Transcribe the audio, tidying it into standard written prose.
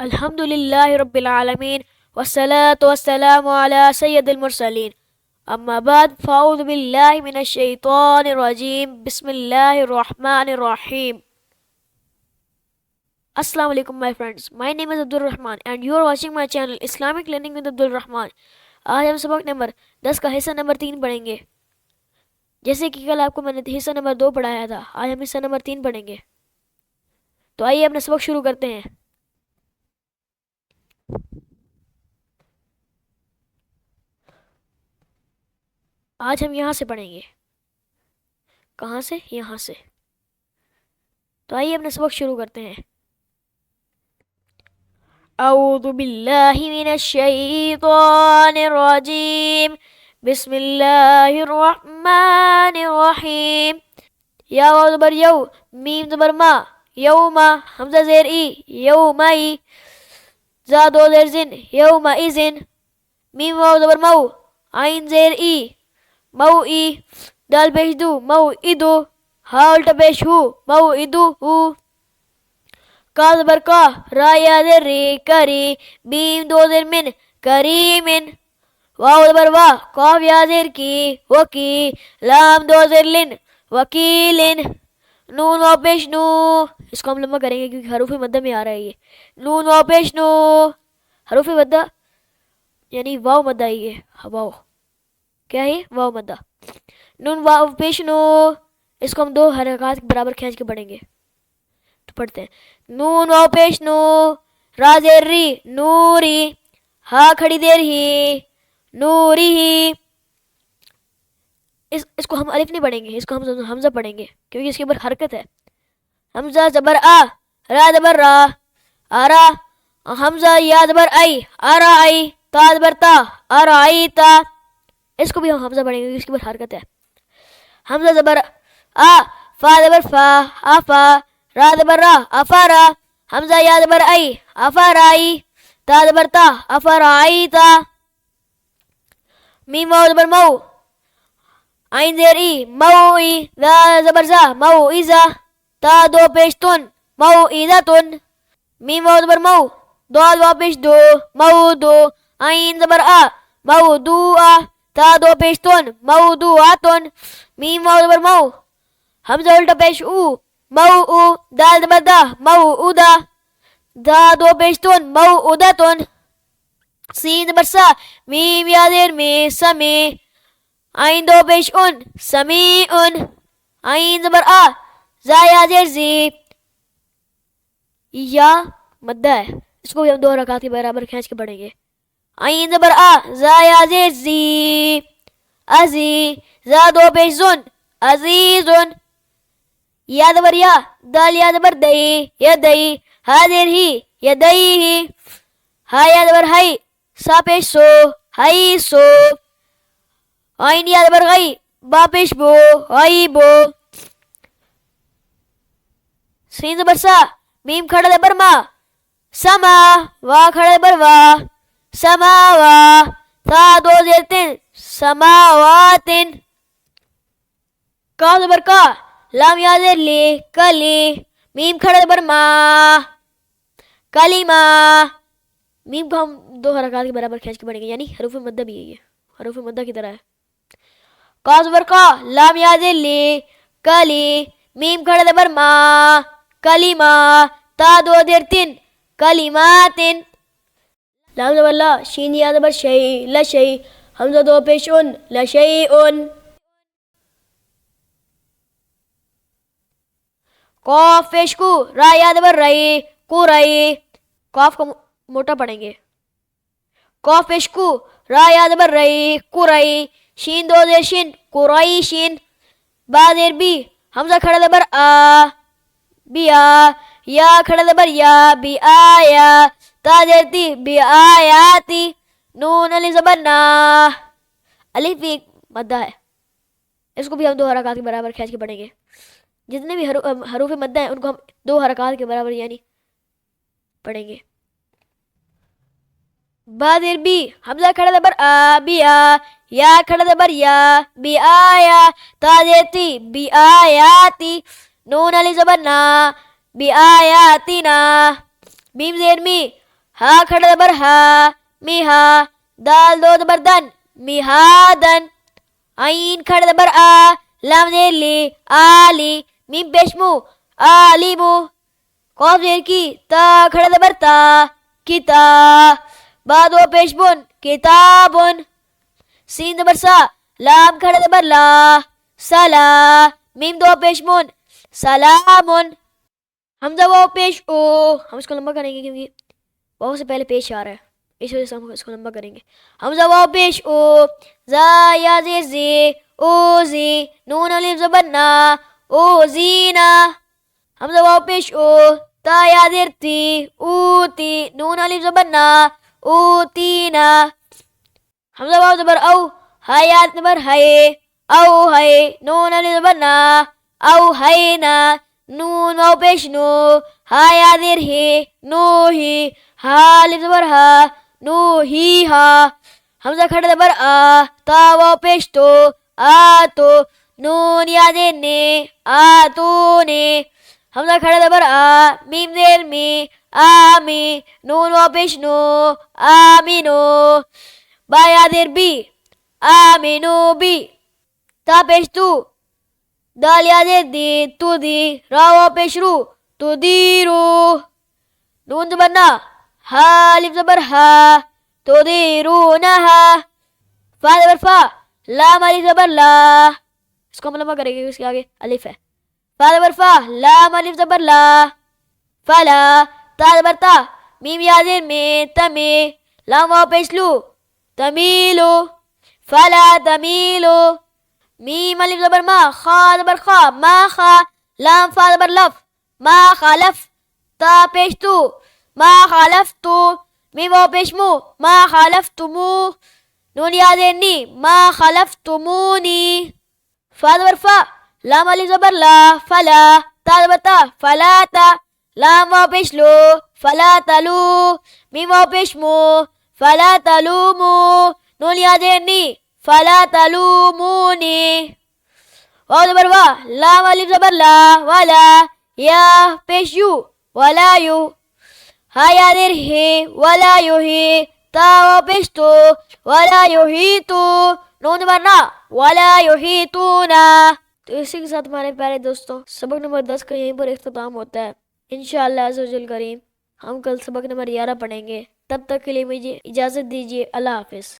الحمد للہ رب العالمین والصلاة والسلام علی سید المرسلین اما بعد فاعوذ باللہ من الشیطان الرجیم بسم اللہ الرحمن الرحیم. السلام علیکم my friends, my name is Abdul Rahman and you are watching my channel Islamic Learning with Abdul Rahman. آج ہم سبق نمبر 10 کا حصہ نمبر 3 پڑھیں گے. جیسے کہ کل آپ کو میں نے حصہ نمبر 2 پڑھایا تھا, آج ہم حصہ نمبر 3 پڑھیں گے. تو آئیے اپنا سبق شروع کرتے ہیں. آج ہم یہاں سے پڑھیں گے. کہاں سے؟ یہاں سے. تو آئیے اپنا سبق شروع کرتے ہیں. اعوذ باللہ من الشیطان الرجیم بسم اللہ الرحمن الرحیم. یا واو زبر یو, میم زبر ما, یوما, حمزہ زیر ای, یومئی, زا دو زیر زن, یومئذن, میم واو زبر مو, عین زیر ای, موئی, دال پیش دو, موئدو, ہا الٹا پیش ہو, موئدو ہو. کا زبر کا, را یا زیر ری, کری, میم دو زیر من, کریمن, واو زبر وا, قاف یا زیر کی, وکی, لام دو زیر لن, وکیلن, نون واو پیش نو, اس کو ہم لمبا کریں گے کیونکہ حروف مدہ میں آ رہا ہے یہ. نون واو پیش نو, حروف مدہ یعنی واو مدہ ہی ہے. واو کیا ہے؟ واو مدہ. نون واو پیش نو, اس کو ہم 2 حرکات کے برابر کھینچ کے پڑھیں گے. تو پڑھتے ہیں. نون واو پیش نو, را زیر ری, نوری, ہا کھڑی دیر ہی, نوری ہی. اس کو ہم الف نہیں پڑھیں گے, اس کو ہم حمزہ پڑھیں گے کیونکہ اس کے اوپر حرکت ہے. حمزہ زبر آ, را زبر را, آرا, حمزہ یا زبر آئی, آرا آئی, تا زبر تا, آرا آئی تا. اس کو بھی ہم حمزہ پڑھیں گے کیونکہ اس کے اوپر حرکت ہے. حمزہ زبر آ, فا زبر فا, آفا, را زبر را, آفارا, حمزہ یا زبر آئی, آفارائی, تا زبر تا, آفارائی تا. میم واو زبر مو, عین زیر ای, موئی, ذا زبر زا, موئزا, تا دو پیش تن, موئزتن. میم واو زبر مو, دال واو پیش دو, مودو, عین زبر آ, مودوآ, تا دو پیش تن, موضوعاتن. میم واو زبر مو, حمزہ الٹا پیش او, موؤ, دال زبر دا, موؤدا, دا دو پیش تن, موؤدتن. سین زبر سا, میم یا زیر میں, سمی, عین دو پیش ان, سمیعن, عین زبر آ, زا یا زیر زی, یا مدہ ہے, اس کو بھی ہم 2 حرکات کے برابر کھینچ کے پڑھیں گے. عین زبر آ, زا یا زیر زی, ازی, زا دو پیش زن, عزیزن. یا زبر یا, دال یا زبر دئی, یدئی, ہا زیر ہی, یدئی ہی, ہا یا زبر ہائی, سا پیش سو, ہائی سو. عین یا زبر غئی, با پیش بو, غئی بو. سین زبر سا, میم کھڑا زبر ما, سما, وا کھڑا زبر وا, سماوا, تا دو زیر تن, سماواتن. کا زبر کا, لام یا زیر لی, کلی, میم کھڑا زبر ما, کلیما. میم کو ہم 2 حرکات کے برابر کھینچ کے پڑھیں گے یعنی حروف مدہ بھی ہے, حروف مدہ کی طرح ہے. کا زبر کا, لام یا زیر لی, کلی, میم کھڑا زبر ما, کلیما, تا دو زیر تن, کلیماتن. لام زبر لا, شین یا زبر شئی, لشئی, حمزہ 2 پیش ان, لشیئن. قاف پیش کو, را یا زبر رئی, قرئی, قاف کو موٹا پڑھیں گے. قاف پیش کو, را یا زبر رئی, قرئی, شین 2 زیر شین, قریشین. با زیر بی, حمزہ کھڑا زبر آ, بیا, یا کھڑا زبر یا, بی آیا, تا زیر تی, بی آیاتی. نون علی زبر نا, الف بھی ایک مدہ ہے, اس کو بھی ہم 2 حرکات کے برابر کھینچ کے پڑھیں گے. جتنے بھی حروف مدہ ہیں ان کو ہم 2 حرکات کے برابر یعنی پڑھیں گے. با زیر بی, حمزہ کھڑا زبر آ, بیا, یا کھڑا زبر یا, بی آیا, تا زیر تی, بی آیاتی. نون علی زبر نا, بی آیاتنا. میم زیر می, ہا کھڑا زبر ہا میہا، دال دو زبر دن میہادن، عین کھڑا زبر آ، لام زیر لی آلی، میم پیش مو آلیمو، قاف زیر کی تا کھڑا زبر تا کتا، با دو پیش بن کتابن، سین زبر سا، لام کھڑا زبر لا سلا، میم دو پیش من سلامن، حمزہ واو پیش او، ہم اس کو لمبا کریں گے کیونکہ واو سے پہلے پیش آ رہا ہے، اس وجہ سے ہم اس کو لمبا کریں گے. حمزہ واو پیش او، زا یا زیر زی او زی، نون الف زبر نا او زینا، حمزہ واو پیش او، تا یا زیر تی او تی، نون الف زبر نا او تینا، حمزہ واو زبر او، ہا یا زبر ہائے او ہائے، نون الف زبر نا او ہائینا، نون واو پیش نو، ہا یا زیر ہی نو ہی، ہا الف زبر ہا نو ہی ہا، حمزہ کھڑا زبر آ، تا واو پیش تو آ تو، نون یا زیر نے آ تو نے، حمزہ کھڑا زبر آ، میم زیر می آمی، نون واو پیش نو آمینو، با یا زیر بی آمینو بی، تا پیش تو، دال یا زیر دی تو دی، را واو پیش رو تو دیرو، نون زبر نا، ہا الف زبر ہا تو دیرونہا، فا زبر فا، لام الف زبر لا، اس کو ہم لمبا کریں گے اس کے آگے الف ہے، فا زبر فا، لام الف زبر لا، فلا، تا زبر تا، میم یا زیر میں تمی، لام واو پیش لو تمیلو، فلا تمیلو، میم الف زبر ما، خا زبر خا ما خا، لام فا زبر لف ما خالف، تا پیش تو ما خالفتو، میم واو پیش مو ما خالفتمو، نون یا زیر نی ما خالفتمونی، فا زبر فا، لام الف زبر لا فلا، تا زبر تا فلا تا، لام واو پیش لو فلا تلو، میم واو پیش مو فلا تلومو، نون یا زیر نی فلا تلومونی، واو زبر وا، لام الف زبر لا ولا، یا پیش یو ولا یو، ہا یا زیر ہی ولا یو ہی، تا واو پیش تو ولا یو ہی تو، نون زبر نا ولا یو ہی تو نا. تو اسی کے ساتھ ہمارے پیارے دوستوں سبق نمبر 10 کا یہیں پر اختتام ہوتا ہے. انشاءاللہ عز و جل کریم ہم کل سبق نمبر 11 پڑھیں گے. تب تک کے لیے مجھے اجازت دیجیے. اللہ حافظ.